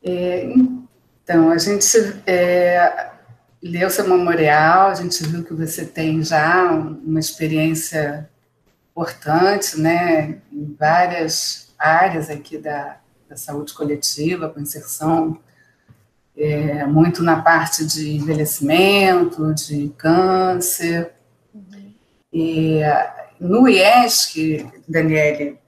Então, a gente leu seu memorial, a gente viu que você tem já uma experiência importante, né, em várias áreas aqui da saúde coletiva, com inserção muito na parte de envelhecimento, de câncer. Uhum. E no IESC, Daniele,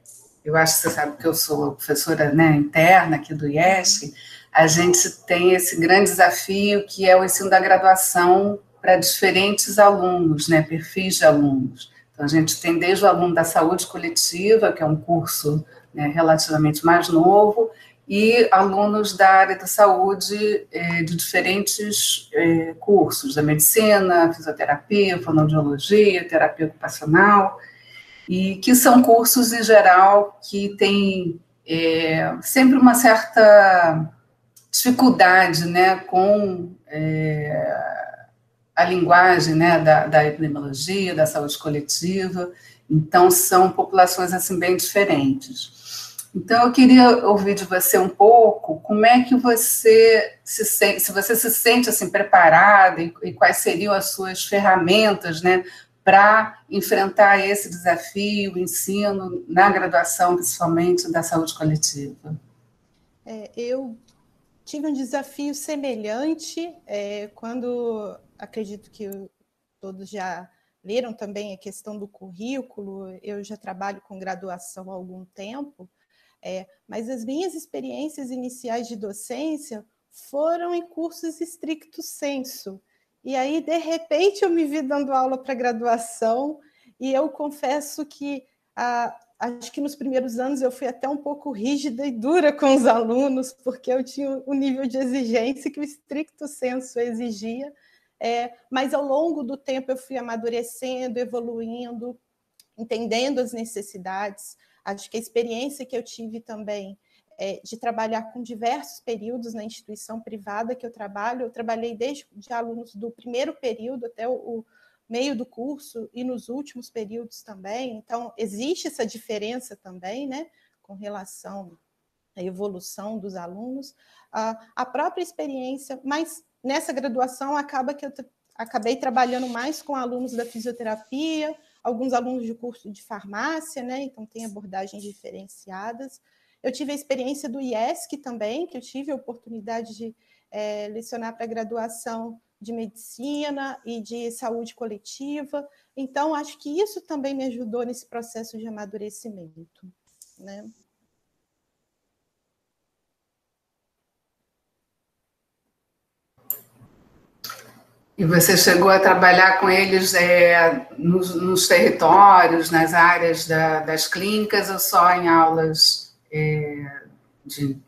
eu acho que você sabe que eu sou professora, né, interna aqui do IESC, a gente tem esse grande desafio que é o ensino da graduação para diferentes alunos, né, perfis de alunos. Então, a gente tem desde o aluno da saúde coletiva, que é um curso, né, relativamente mais novo, e alunos da área da saúde de diferentes cursos, da medicina, fisioterapia, fonoaudiologia, terapia ocupacional, e que são cursos, em geral, que têm sempre uma certa dificuldade, né, com a linguagem, né, da epidemiologia, da saúde coletiva. Então, são populações assim bem diferentes. Então, eu queria ouvir de você um pouco como é que você se sente, se você se sente assim preparada e quais seriam as suas ferramentas, né, para enfrentar esse desafio, o ensino na graduação, principalmente da saúde coletiva. Eu tive um desafio semelhante quando acredito que todos já leram também a questão do currículo. Eu já trabalho com graduação há algum tempo. Mas as minhas experiências iniciais de docência foram em cursos stricto sensu. E aí, de repente, eu me vi dando aula para graduação, e eu confesso que acho que nos primeiros anos eu fui até um pouco rígida e dura com os alunos, porque eu tinha o nível de exigência que o stricto sensu exigia. Mas ao longo do tempo eu fui amadurecendo, evoluindo, entendendo as necessidades. Acho que a experiência que eu tive também de trabalhar com diversos períodos na instituição privada que eu trabalhei desde de alunos do primeiro período até o meio do curso e nos últimos períodos também. Então, existe essa diferença também, né, com relação à evolução dos alunos. A própria experiência, mas nessa graduação acaba que eu acabei trabalhando mais com alunos da fisioterapia, alguns alunos de curso de farmácia, né? Então tem abordagens diferenciadas. Eu tive a experiência do IESC também, que eu tive a oportunidade de lecionar para graduação de medicina e de saúde coletiva. Então, acho que isso também me ajudou nesse processo de amadurecimento, né? E você chegou a trabalhar com eles nos territórios, nas áreas das clínicas, ou só em aulas de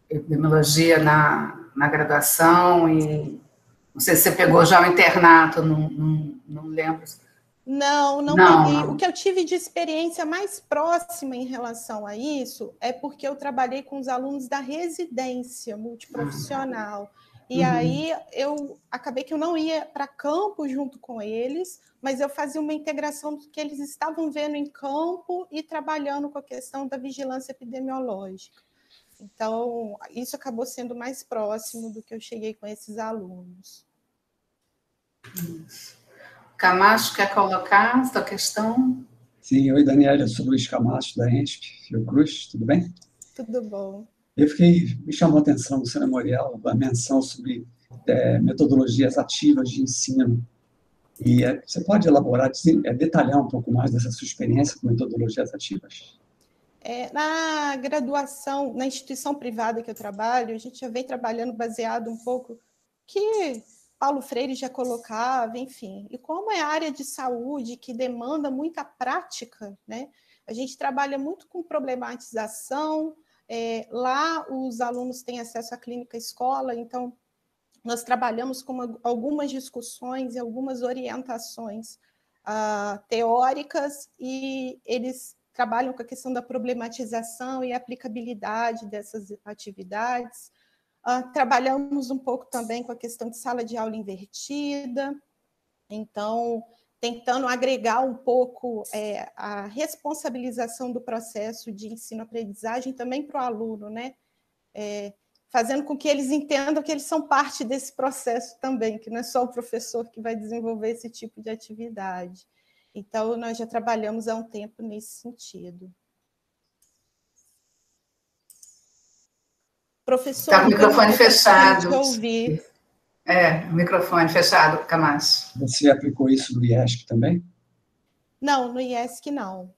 epidemiologia na graduação? E não sei se você pegou já o internato, não lembro. Não peguei. O que eu tive de experiência mais próxima em relação a isso é porque eu trabalhei com os alunos da residência multiprofissional. E aí eu acabei que eu não ia para campo junto com eles, mas eu fazia uma integração do que eles estavam vendo em campo e trabalhando com a questão da vigilância epidemiológica. Então, isso acabou sendo mais próximo do que eu cheguei com esses alunos. Camacho, quer colocar a sua questão? Sim, oi, Daniela, eu sou Luiz Camacho, da ENSP, Fiocruz, tudo bem? Tudo bom. Me chamou a atenção no seu memorial a menção sobre metodologias ativas de ensino. E você pode elaborar, detalhar um pouco mais dessa sua experiência com metodologias ativas? Na graduação, na instituição privada que eu trabalho, a gente já vem trabalhando baseado um pouco que Paulo Freire já colocava, enfim. E como é área de saúde que demanda muita prática, né? A gente trabalha muito com problematização. Lá os alunos têm acesso à clínica escola, então nós trabalhamos com algumas discussões e algumas orientações teóricas, e eles trabalham com a questão da problematização e aplicabilidade dessas atividades. Trabalhamos um pouco também com a questão de sala de aula invertida, então, tentando agregar um pouco a responsabilização do processo de ensino-aprendizagem também para o aluno, né? fazendo com que eles entendam que eles são parte desse processo também, que não é só o professor que vai desenvolver esse tipo de atividade. Então, nós já trabalhamos há um tempo nesse sentido. Professor, está com o microfone fechado. Ouvir. O microfone fechado, Camacho. Você aplicou isso no IESC também? Não, no IESC não.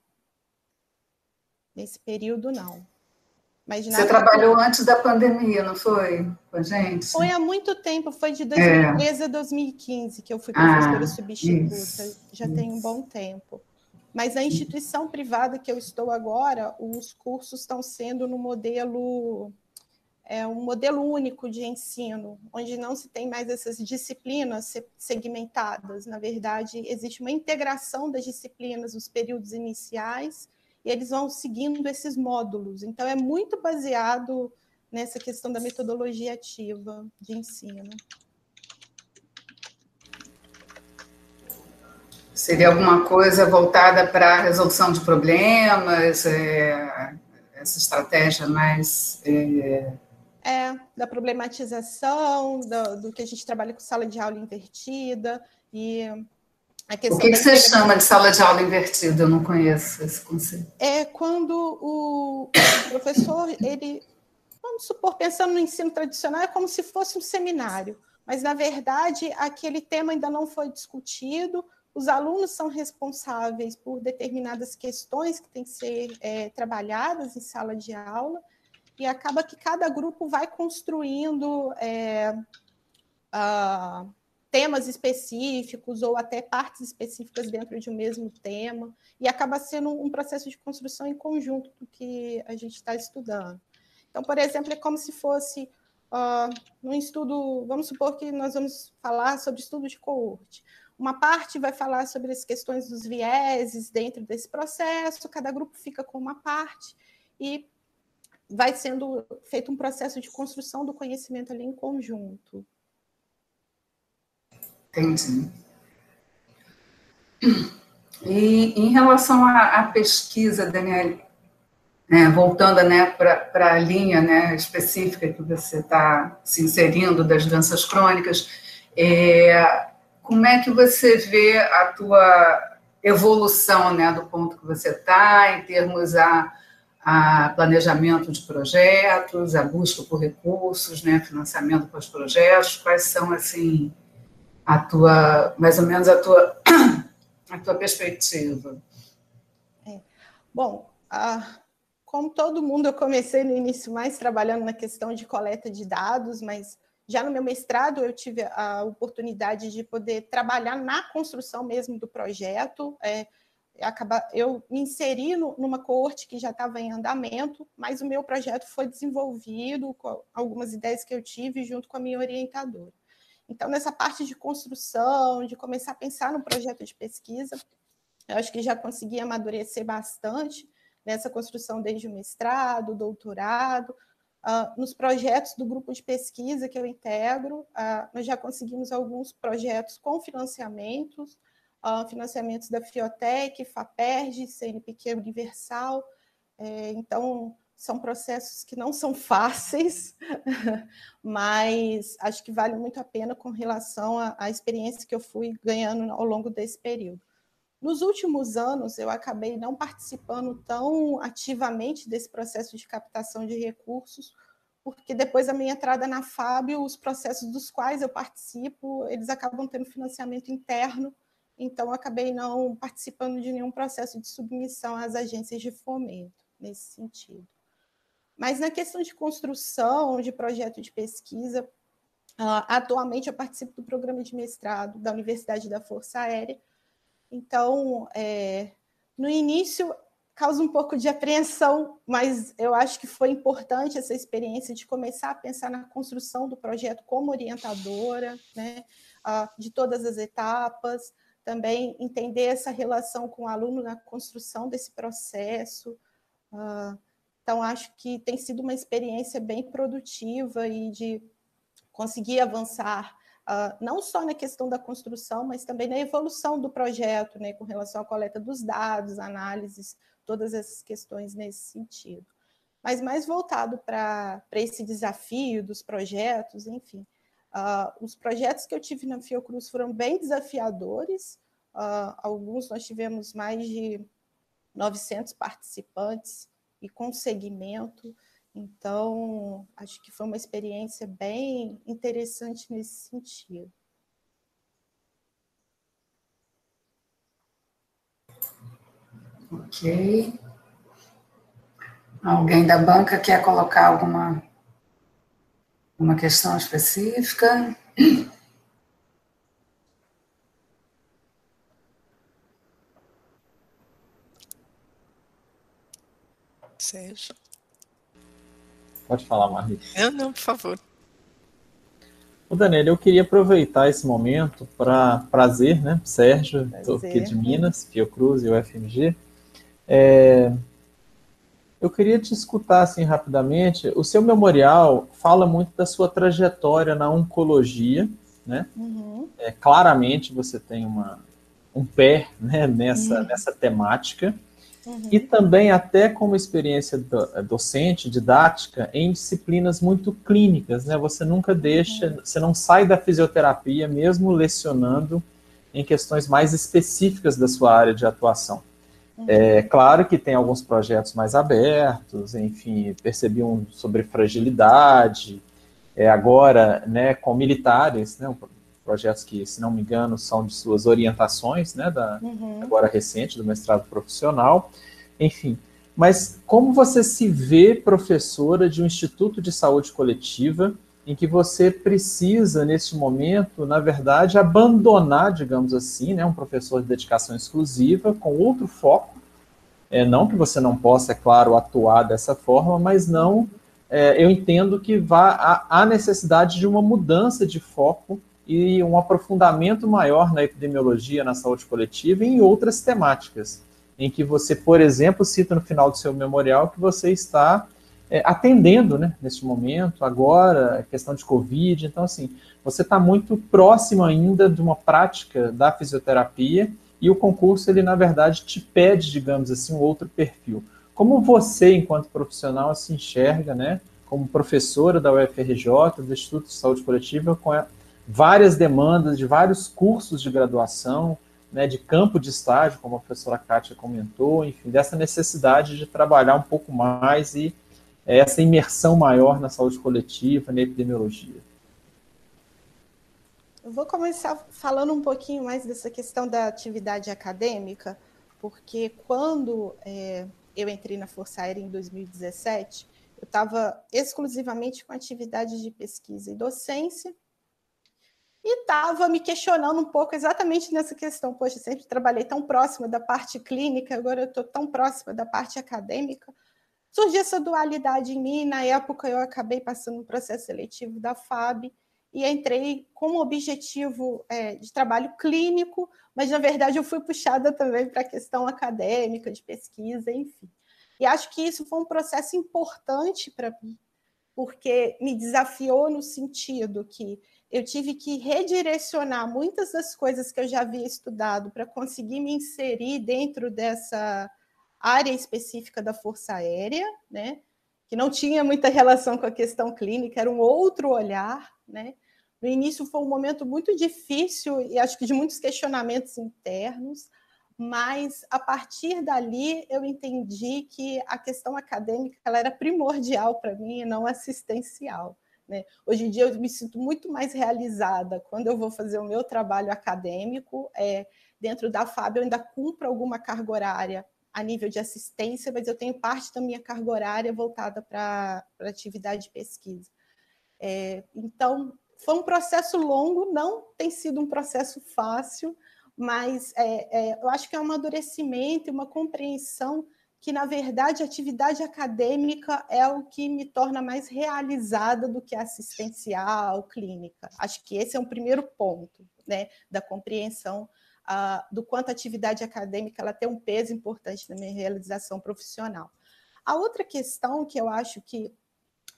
Nesse período, não. Mas você trabalhou antes da pandemia, não foi, com a gente? Foi há muito tempo, foi de 2013 a 2015 que eu fui professora substituta. Já tem um bom tempo. Mas a instituição privada que eu estou agora, os cursos estão sendo no modelo... um modelo único de ensino, onde não se tem mais essas disciplinas segmentadas. Na verdade, existe uma integração das disciplinas nos períodos iniciais e eles vão seguindo esses módulos. Então, é muito baseado nessa questão da metodologia ativa de ensino. Seria alguma coisa voltada para a resolução de problemas, essa estratégia mais... da problematização, do que a gente trabalha com sala de aula invertida e a questão... O que você chama de sala de aula invertida? Eu não conheço esse conceito. É quando o professor, vamos supor, pensando no ensino tradicional, é como se fosse um seminário, mas, na verdade, aquele tema ainda não foi discutido, os alunos são responsáveis por determinadas questões que têm que ser trabalhadas em sala de aula, e acaba que cada grupo vai construindo temas específicos ou até partes específicas dentro de um mesmo tema, e acaba sendo um processo de construção em conjunto do que a gente está estudando. Então, por exemplo, é como se fosse num estudo, vamos supor que nós vamos falar sobre estudo de coorte. Uma parte vai falar sobre as questões dos vieses dentro desse processo, cada grupo fica com uma parte, e vai sendo feito um processo de construção do conhecimento ali em conjunto. Entendi. E em relação à pesquisa, Daniele, voltando para a linha específica que você está se inserindo das doenças crônicas, como é que você vê a tua evolução do ponto que você está, em termos a planejamento de projetos, a busca por recursos, financiamento para os projetos? Quais são, assim, mais ou menos a tua perspectiva? Bom, como todo mundo, eu comecei no início mais trabalhando na questão de coleta de dados, mas já no meu mestrado eu tive a oportunidade de poder trabalhar na construção mesmo do projeto. Eu me inseri numa coorte que já estava em andamento, mas o meu projeto foi desenvolvido com algumas ideias que eu tive junto com a minha orientadora. Então, nessa parte de construção, de começar a pensar no projeto de pesquisa, eu acho que já consegui amadurecer bastante nessa construção desde o mestrado, o doutorado. Nos projetos do grupo de pesquisa que eu integro, nós já conseguimos alguns projetos com financiamentos da Fiotec, FAPERJ, CNPq Universal. Então, são processos que não são fáceis, mas acho que vale muito a pena com relação à experiência que eu fui ganhando ao longo desse período. Nos últimos anos, eu acabei não participando tão ativamente desse processo de captação de recursos, porque depois da minha entrada na Fábio, os processos dos quais eu participo, eles acabam tendo financiamento interno, então eu acabei não participando de nenhum processo de submissão às agências de fomento, nesse sentido. Mas na questão de construção, de projeto de pesquisa, atualmente eu participo do programa de mestrado da Universidade da Força Aérea. Então, no início, causa um pouco de apreensão, mas eu acho que foi importante essa experiência de começar a pensar na construção do projeto como orientadora, de todas as etapas, também entender essa relação com o aluno na construção desse processo. Então, acho que tem sido uma experiência bem produtiva e de conseguir avançar não só na questão da construção, mas também na evolução do projeto, com relação à coleta dos dados, análises, todas essas questões nesse sentido. mas mais voltado para esse desafio dos projetos, enfim. Os projetos que eu tive na Fiocruz foram bem desafiadores, alguns nós tivemos mais de 900 participantes e com segmento, então acho que foi uma experiência bem interessante nesse sentido. Ok. Alguém da banca quer colocar alguma questão específica? Sérgio. Pode falar, Marli. Não, por favor. Ô, Daniela, eu queria aproveitar esse momento para prazer, né? Sérgio, estou aqui de Minas, Fiocruz e UFMG. Eu queria te escutar assim rapidamente. O seu memorial fala muito da sua trajetória na oncologia, né? Claramente você tem um pé, né, nessa temática. E também até como experiência docente, didática, em disciplinas muito clínicas, né? Você nunca deixa, você não sai da fisioterapia mesmo lecionando em questões mais específicas da sua área de atuação. É claro que tem alguns projetos mais abertos, enfim, percebi um sobre fragilidade, agora, né, com militares, né, projetos que, se não me engano, são de suas orientações, né, agora recente, do mestrado profissional, enfim. Mas como você se vê professora de um instituto de saúde coletiva em que você precisa, neste momento, na verdade, abandonar, digamos assim, né, um professor de dedicação exclusiva com outro foco, não que você não possa, é claro, atuar dessa forma, mas não, eu entendo que há necessidade de uma mudança de foco e um aprofundamento maior na epidemiologia, na saúde coletiva e em outras temáticas, em que você, por exemplo, cita no final do seu memorial que você está atendendo, né, neste momento, agora, a questão de Covid. Então, assim, você está muito próximo ainda de uma prática da fisioterapia e o concurso, ele, na verdade, te pede, digamos assim, um outro perfil. Como você, enquanto profissional, se enxerga, né, como professora da UFRJ, do Instituto de Saúde Coletiva, com várias demandas de vários cursos de graduação, né, de campo de estágio, como a professora Kátia comentou, enfim, dessa necessidade de trabalhar um pouco mais e essa imersão maior na saúde coletiva, na epidemiologia. Eu vou começar falando um pouquinho mais dessa questão da atividade acadêmica, porque quando eu entrei na Força Aérea em 2017, eu estava exclusivamente com atividade de pesquisa e docência, e estava me questionando um pouco exatamente nessa questão. Poxa, eu sempre trabalhei tão próxima da parte clínica, agora eu estou tão próxima da parte acadêmica. Surgiu essa dualidade em mim. Na época, eu acabei passando um processo seletivo da FAB e entrei com o objetivo de trabalho clínico, mas, na verdade, eu fui puxada também para a questão acadêmica, de pesquisa, enfim. E acho que isso foi um processo importante para mim, porque me desafiou no sentido que eu tive que redirecionar muitas das coisas que eu já havia estudado para conseguir me inserir dentro dessa área específica da Força Aérea, né, que não tinha muita relação com a questão clínica, era um outro olhar, né. No início foi um momento muito difícil e acho que de muitos questionamentos internos, mas a partir dali eu entendi que a questão acadêmica ela era primordial para mim e não assistencial, né? Hoje em dia eu me sinto muito mais realizada quando eu vou fazer o meu trabalho acadêmico. Dentro da FAB eu ainda cumpro alguma carga horária a nível de assistência, mas eu tenho parte da minha carga horária voltada para atividade de pesquisa. Então, foi um processo longo, não tem sido um processo fácil, mas eu acho que é um amadurecimento e uma compreensão que, na verdade, a atividade acadêmica é o que me torna mais realizada do que a assistencial, clínica. Acho que esse é um primeiro ponto, né, da compreensão do quanto a atividade acadêmica ela tem um peso importante na minha realização profissional. A outra questão que eu acho que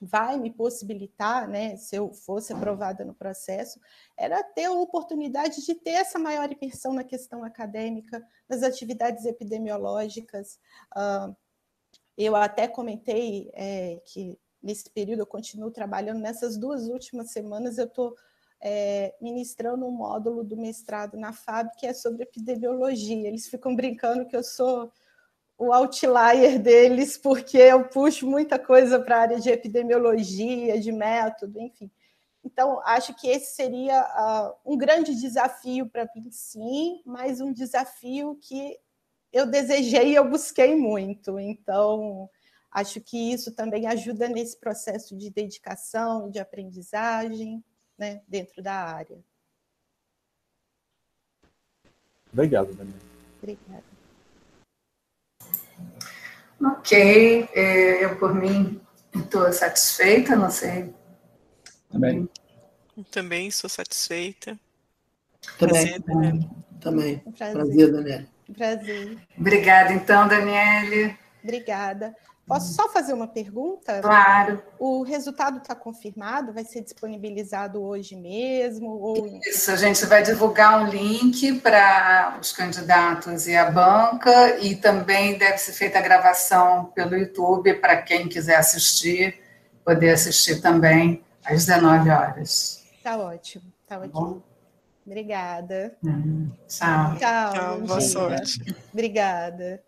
vai me possibilitar, né, se eu fosse aprovada no processo, era ter a oportunidade de ter essa maior imersão na questão acadêmica, nas atividades epidemiológicas. Eu até comentei que nesse período eu continuo trabalhando. Nessas 2 últimas semanas eu estou ministrando um módulo do mestrado na FAB que é sobre epidemiologia. Eles ficam brincando que eu sou o outlier deles, porque eu puxo muita coisa para a área de epidemiologia, de método, enfim. Então, acho que esse seria um grande desafio para mim, sim, mas um desafio que eu desejei e eu busquei muito. Então, acho que isso também ajuda nesse processo de dedicação, de aprendizagem, né, dentro da área. Obrigado, Daniela. Obrigada. Ok, eu por mim estou satisfeita, não sei. Também. Também sou satisfeita. Também. Prazer, Daniela. Também. Prazer, Daniela. Prazer. Obrigada, então, Daniele. Obrigada. Posso só fazer uma pergunta? Claro. O resultado está confirmado? Vai ser disponibilizado hoje mesmo? Ou... Isso, a gente vai divulgar um link para os candidatos e a banca, e também deve ser feita a gravação pelo YouTube para quem quiser assistir, poder assistir também às 19 horas. Tá ótimo, tá ótimo. Obrigada. Tchau. Tchau, Tchau, bom boa dia. sorte. Obrigada.